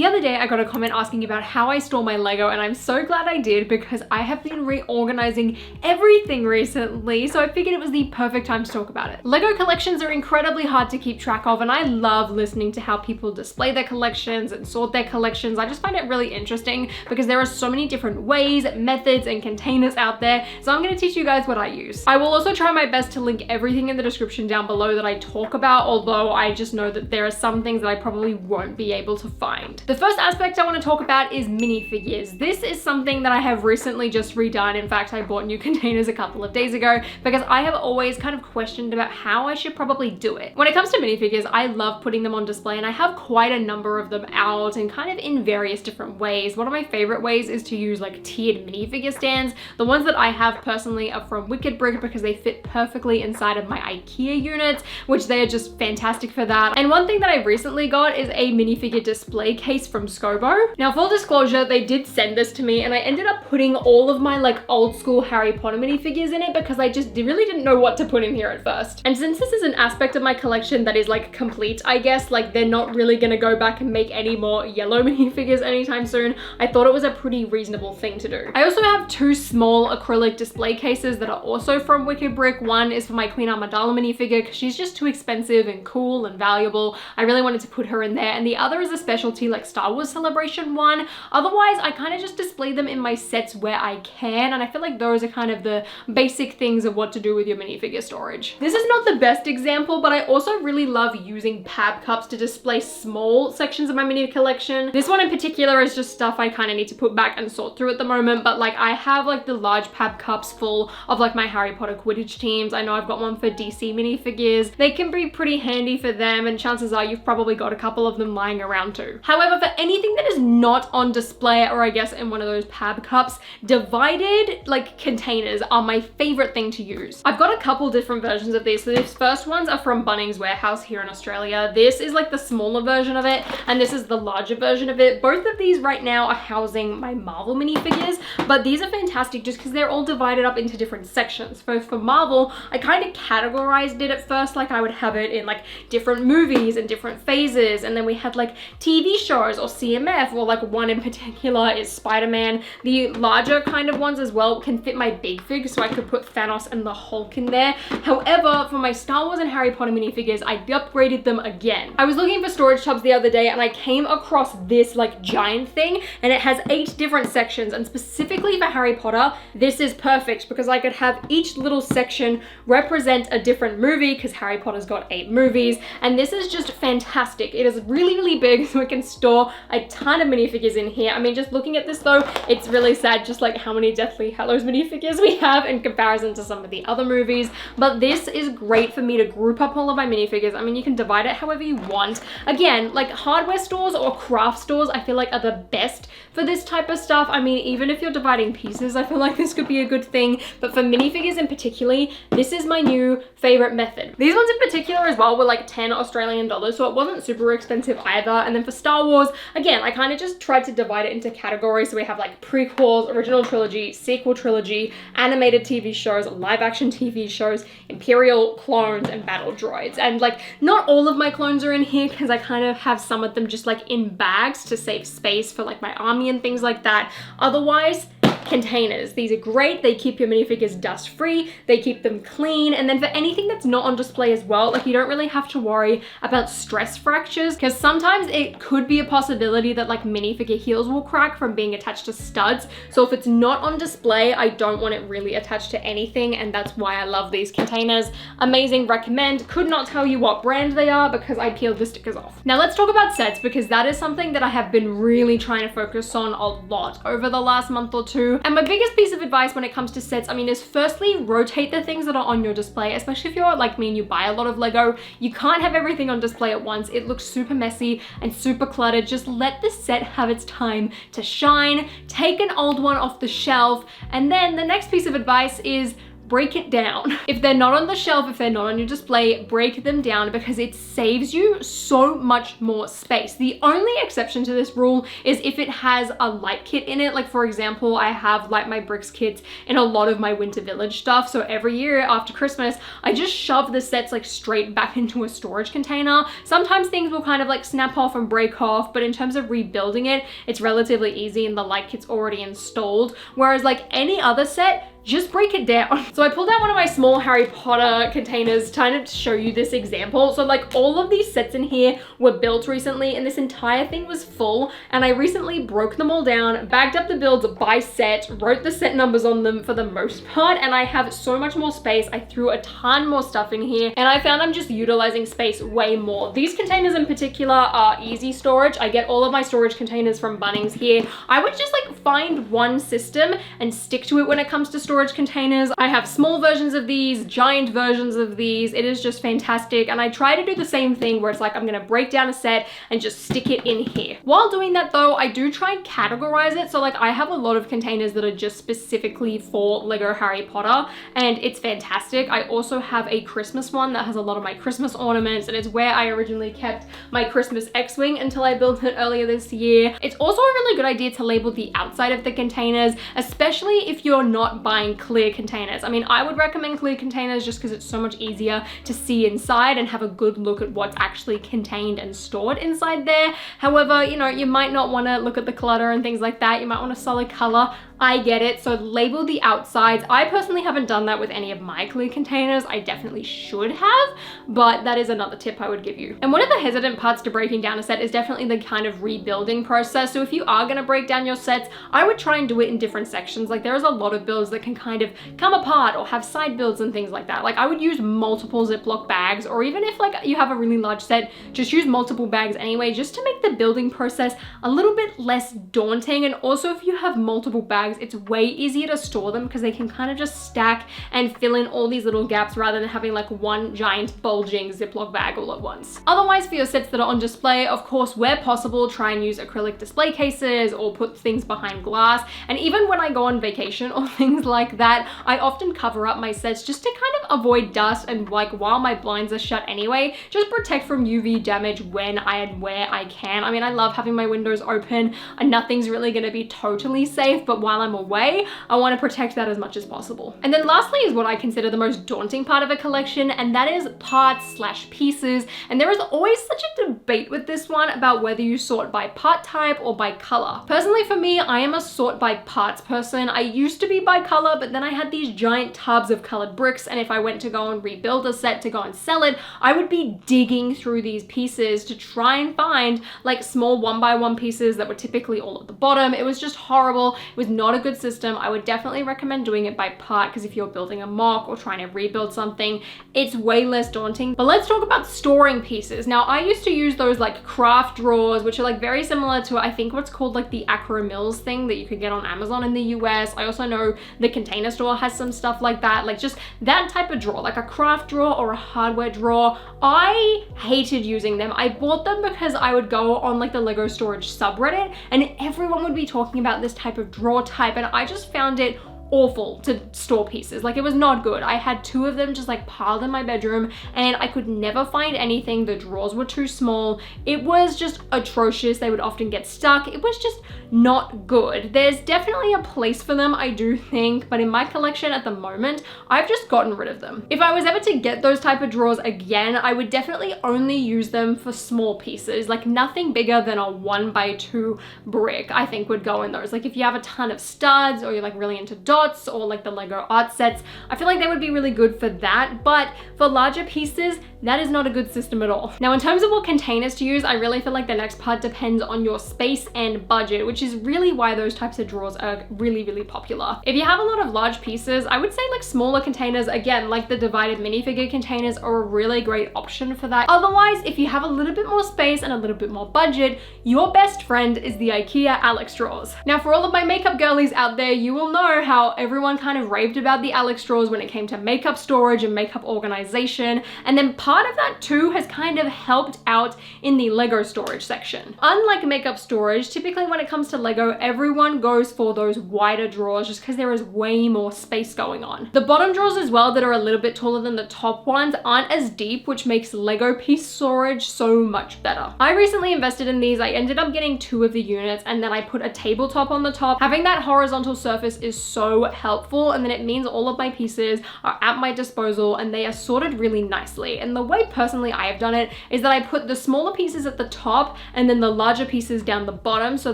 The other day I got a comment asking about how I store my Lego, and I'm so glad I did because I have been reorganizing everything recently, so I figured it was the perfect time to talk about it. Lego collections are incredibly hard to keep track of, and I love listening to how people display their collections and sort their collections. I just find it really interesting because there are so many different ways, methods, and containers out there, so I'm going to teach you guys what I use. I will also try my best to link everything in the description down below that I talk about, although I just know that there are some things that I probably won't be able to find. The first aspect I want to talk about is minifigures. This is something that I have recently just redone. In fact, I bought new containers a couple of days ago because I have always kind of questioned about how I should probably do it. When it comes to minifigures, I love putting them on display, and I have quite a number of them out and kind of in various different ways. One of my favorite ways is to use like tiered minifigure stands. The ones that I have personally are from Wicked Brick because they fit perfectly inside of my IKEA units, which they are just fantastic for that. And one thing that I recently got is a minifigure display case from Scobo. Now, full disclosure, they did send this to me, and I ended up putting all of my like old school Harry Potter minifigures in it because I just really didn't know what to put in here at first. And since this is an aspect of my collection that is like complete, I guess, like they're not really gonna go back and make any more yellow minifigures anytime soon, I thought it was a pretty reasonable thing to do. I also have two small acrylic display cases that are also from Wicked Brick. One is for my Queen Amidala minifigure because she's just too expensive and cool and valuable. I really wanted to put her in there. And the other is a specialty like Star Wars Celebration one. Otherwise, I kind of just display them in my sets where I can, and I feel like those are kind of the basic things of what to do with your minifigure storage. This is not the best example, but I also really love using pab cups to display small sections of my mini collection. This one in particular is just stuff I kind of need to put back and sort through at the moment, but like I have like the large pab cups full of like my Harry Potter Quidditch teams. I know I've got one for DC minifigures. They can be pretty handy for them, and chances are you've probably got a couple of them lying around too. However, for anything that is not on display, or I guess in one of those pab cups, divided like containers are my favorite thing to use. I've got a couple different versions of these. So these first ones are from Bunnings Warehouse here in Australia. This is like the smaller version of it, and this is the larger version of it. Both of these right now are housing my Marvel minifigures, but these are fantastic just because they're all divided up into different sections. For Marvel, I kind of categorized it at first, like I would have it in like different movies and different phases, and then we had like TV shows or CMF, or like one in particular is Spider-Man. The larger kind of ones as well can fit my big fig, so I could put Thanos and the Hulk in there. However, for my Star Wars and Harry Potter minifigures, I upgraded them again. I was looking for storage tubs the other day, and I came across this like giant thing, and it has 8 different sections, and specifically for Harry Potter, this is perfect because I could have each little section represent a different movie because Harry Potter's got 8 movies, and this is just fantastic. It is really, really big, so it can store a ton of minifigures in here. I mean, just looking at this though, it's really sad just like how many Deathly Hallows minifigures we have in comparison to some of the other movies, but this is great for me to group up all of my minifigures. I mean, you can divide it however you want. Again, like hardware stores or craft stores, I feel like are the best for this type of stuff. I mean, even if you're dividing pieces, I feel like this could be a good thing, but for minifigures in particular, this is my new favorite method. These ones in particular as well were like 10 Australian dollars, so it wasn't super expensive either. And then for Star Wars, again, I kind of just tried to divide it into categories. So we have like prequels, original trilogy, sequel trilogy, animated TV shows, live action TV shows, Imperial clones, and battle droids. And like not all of my clones are in here because I kind of have some of them just like in bags to save space for like my army and things like that. Otherwise, containers. These are great. They keep your minifigures dust free. They keep them clean. And then for anything that's not on display as well, like you don't really have to worry about stress fractures, because sometimes it could be a possibility that like minifigure heels will crack from being attached to studs. So if it's not on display, I don't want it really attached to anything. And that's why I love these containers. Amazing, recommend. Could not tell you what brand they are because I peeled the stickers off. Now let's talk about sets, because that is something that I have been really trying to focus on a lot over the last month or two. And my biggest piece of advice when it comes to sets, I mean, is firstly, rotate the things that are on your display, especially if you're like me and you buy a lot of Lego. You can't have everything on display at once. It looks super messy and super cluttered. Just let the set have its time to shine. Take an old one off the shelf. And then the next piece of advice is break it down. If they're not on the shelf, if they're not on your display, break them down because it saves you so much more space. The only exception to this rule is if it has a light kit in it. Like for example, I have Light My Bricks kits in a lot of my Winter Village stuff. So every year after Christmas, I just shove the sets like straight back into a storage container. Sometimes things will kind of like snap off and break off, but in terms of rebuilding it, it's relatively easy and the light kit's already installed. Whereas like any other set, just break it down. So I pulled out one of my small Harry Potter containers to show you this example. So like all of these sets in here were built recently and this entire thing was full, and I recently broke them all down, bagged up the builds by set, wrote the set numbers on them for the most part, and I have so much more space. I threw a ton more stuff in here and I found I'm just utilizing space way more. These containers in particular are easy storage. I get all of my storage containers from Bunnings here. I would just like find one system and stick to it when it comes to storage containers. I have small versions of these, giant versions of these. It is just fantastic. And I try to do the same thing where it's like, I'm gonna break down a set and just stick it in here. While doing that though, I do try and categorize it. So like I have a lot of containers that are just specifically for Lego Harry Potter, and it's fantastic. I also have a Christmas one that has a lot of my Christmas ornaments, and it's where I originally kept my Christmas X-Wing until I built it earlier this year. It's also a really good idea to label the outside of the containers, especially if you're not buying clear containers. I mean, I would recommend clear containers just because it's so much easier to see inside and have a good look at what's actually contained and stored inside there. However, you know, you might not want to look at the clutter and things like that. You might want a solid color. I get it. So label the outsides. I personally haven't done that with any of my clear containers. I definitely should have, but that is another tip I would give you. And one of the hesitant parts to breaking down a set is definitely the kind of rebuilding process. So if you are going to break down your sets, I would try and do it in different sections. Like there's a lot of builds that can kind of come apart or have side builds and things like that. Like I would use multiple Ziploc bags, or even if like you have a really large set, just use multiple bags anyway, just to make the building process a little bit less daunting. And also if you have multiple bags, it's way easier to store them because they can kind of just stack and fill in all these little gaps rather than having like one giant bulging Ziploc bag all at once. Otherwise, for your sets that are on display, of course, where possible, try and use acrylic display cases or put things behind glass. And even when I go on vacation or things like that, I often cover up my sets just to kind of avoid dust, and like while my blinds are shut anyway, just protect from UV damage when and where I can. I mean, I love having my windows open and nothing's really going to be totally safe, but while I'm away, I want to protect that as much as possible. And then lastly is what I consider the most daunting part of a collection, and that is parts/pieces. And there is always such a debate with this one about whether you sort by part type or by color. Personally for me, I am a sort by parts person. I used to be by color, but then I had these giant tubs of colored bricks, and if I went to go and rebuild a set to go and sell it, I would be digging through these pieces to try and find like small 1x1 pieces that were typically all at the bottom. It was just horrible. It was not a good system. I would definitely recommend doing it by part, because if you're building a mock or trying to rebuild something, it's way less daunting. But let's talk about storing pieces. Now, I used to use those like craft drawers, which are like very similar to, I think, what's called like the Acro Mills thing that you could get on Amazon in the US. I also know the Container Store has some stuff like that, like just that type of drawer, like a craft drawer or a hardware drawer. I hated using them. I bought them because I would go on like the Lego storage subreddit and everyone would be talking about this type of drawer type, and I just found it awful to store pieces. Like it was not good. I had 2 of them just like piled in my bedroom and I could never find anything. The drawers were too small. It was just atrocious. They would often get stuck. It was just not good. There's definitely a place for them, I do think, but in my collection at the moment, I've just gotten rid of them. If I was ever to get those type of drawers again, I would definitely only use them for small pieces, like nothing bigger than a 1x2 brick, I think would go in those. Like if you have a ton of studs or you're like really into dots or like the Lego art sets, I feel like they would be really good for that. But for larger pieces, that is not a good system at all. Now, in terms of what containers to use, I really feel like the next part depends on your space and budget, which is really why those types of drawers are really, really popular. If you have a lot of large pieces, I would say like smaller containers, again, like the divided minifigure containers, are a really great option for that. Otherwise, if you have a little bit more space and a little bit more budget, your best friend is the IKEA Alex drawers. Now, for all of my makeup girlies out there, you will know how out. Everyone kind of raved about the Alex drawers when it came to makeup storage and makeup organization. And then part of that too has kind of helped out in the Lego storage section. Unlike makeup storage, typically when it comes to Lego, everyone goes for those wider drawers just because there is way more space going on. The bottom drawers as well that are a little bit taller than the top ones aren't as deep, which makes Lego piece storage so much better. I recently invested in these. I ended up getting 2 of the units and then I put a tabletop on the top. Having that horizontal surface is so helpful, and then it means all of my pieces are at my disposal and they are sorted really nicely. And the way personally I have done it is that I put the smaller pieces at the top and then the larger pieces down the bottom so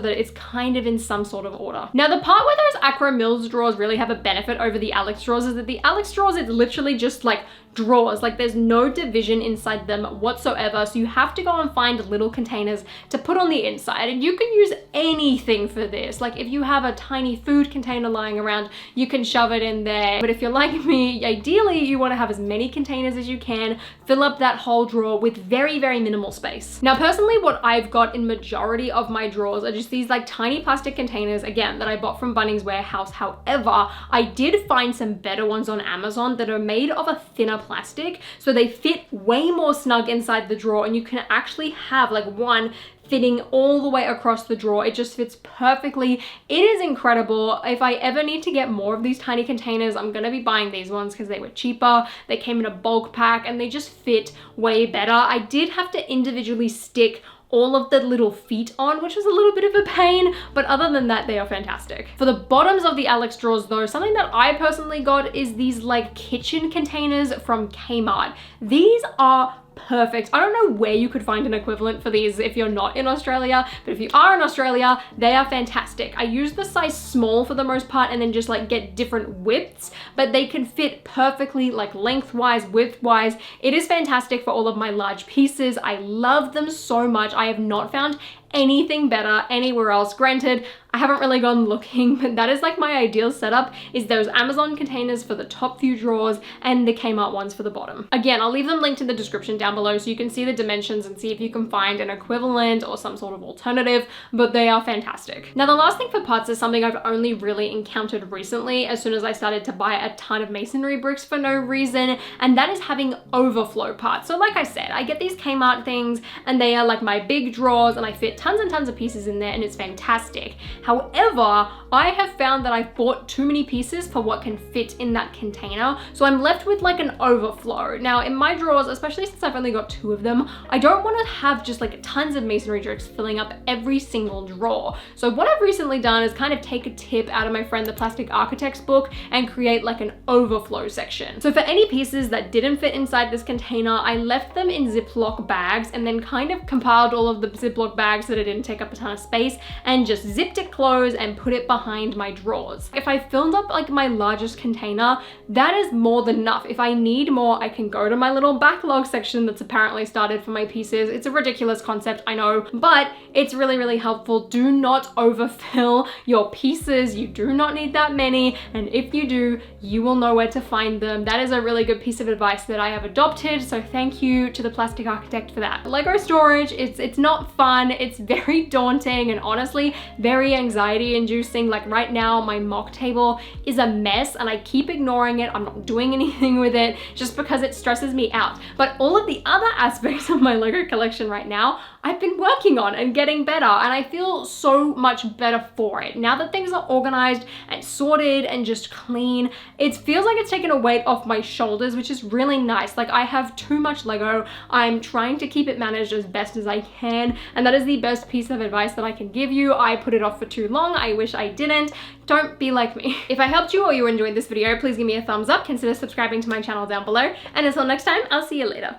that it's kind of in some sort of order. Now the part where those Acro Mills drawers really have a benefit over the Alex drawers is that the Alex drawers, it's literally just like drawers, like there's no division inside them whatsoever, so you have to go and find little containers to put on the inside. And you can use anything for this. Like if you have a tiny food container lying around, you can shove it in there. But if you're like me, ideally you want to have as many containers as you can, fill up that whole drawer with very, very minimal space. Now personally, what I've got in majority of my drawers are just these like tiny plastic containers, again, that I bought from Bunnings Warehouse. However, I did find some better ones on Amazon that are made of a thinner plastic, so they fit way more snug inside the drawer, and you can actually have like one fitting all the way across the drawer. It just fits perfectly. It is incredible. If I ever need to get more of these tiny containers, I'm gonna be buying these ones because they were cheaper. They came in a bulk pack and they just fit way better. I did have to individually stick all of the little feet on, which was a little bit of a pain, but other than that, they are fantastic. For the bottoms of the Alex drawers though, something that I personally got is these like kitchen containers from Kmart. These are perfect. I don't know where you could find an equivalent for these if you're not in Australia, but if you are in Australia, they are fantastic. I use the size small for the most part and then just like get different widths, but they can fit perfectly like lengthwise, widthwise. It is fantastic for all of my large pieces. I love them so much. I have not found anything better anywhere else. Granted, I haven't really gone looking, but that is like my ideal setup, is those Amazon containers for the top few drawers and the Kmart ones for the bottom. Again, I'll leave them linked in the description down below so you can see the dimensions and see if you can find an equivalent or some sort of alternative, but they are fantastic. Now the last thing for parts is something I've only really encountered recently as soon as I started to buy a ton of masonry bricks for no reason, and that is having overflow parts. So like I said, I get these Kmart things and they are like my big drawers and I fit tons and tons of pieces in there and it's fantastic. However, I have found that I've bought too many pieces for what can fit in that container, so I'm left with like an overflow. Now in my drawers, especially since I've only got 2 of them, I don't want to have just like tons of masonry bricks filling up every single drawer. So what I've recently done is kind of take a tip out of my friend the Plastic Architect's book and create like an overflow section. So for any pieces that didn't fit inside this container, I left them in Ziploc bags and then kind of compiled all of the Ziploc bags so that it didn't take up a ton of space and just zipped it closed and put it behind my drawers. If I filled up like my largest container, that is more than enough. If I need more, I can go to my little backlog section that's apparently started for my pieces. It's a ridiculous concept, I know, but it's really, really helpful. Do not overfill your pieces. You do not need that many, and if you do, you will know where to find them. That is a really good piece of advice that I have adopted, so thank you to the Plastic Architect for that. Lego storage, it's not fun. It's very daunting and honestly very anxiety inducing. Like right now, my mock table is a mess and I keep ignoring it. I'm not doing anything with it just because it stresses me out. But all of the other aspects of my Lego collection right now, I've been working on and getting better, and I feel so much better for it. Now that things are organized and sorted and just clean, it feels like it's taken a weight off my shoulders, which is really nice. Like I have too much Lego. I'm trying to keep it managed as best as I can, and that is the best piece of advice that I can give you. I put it off for too long. I wish I didn't. Don't be like me. If I helped you or you enjoyed this video, please give me a thumbs up. Consider subscribing to my channel down below. And until next time, I'll see you later.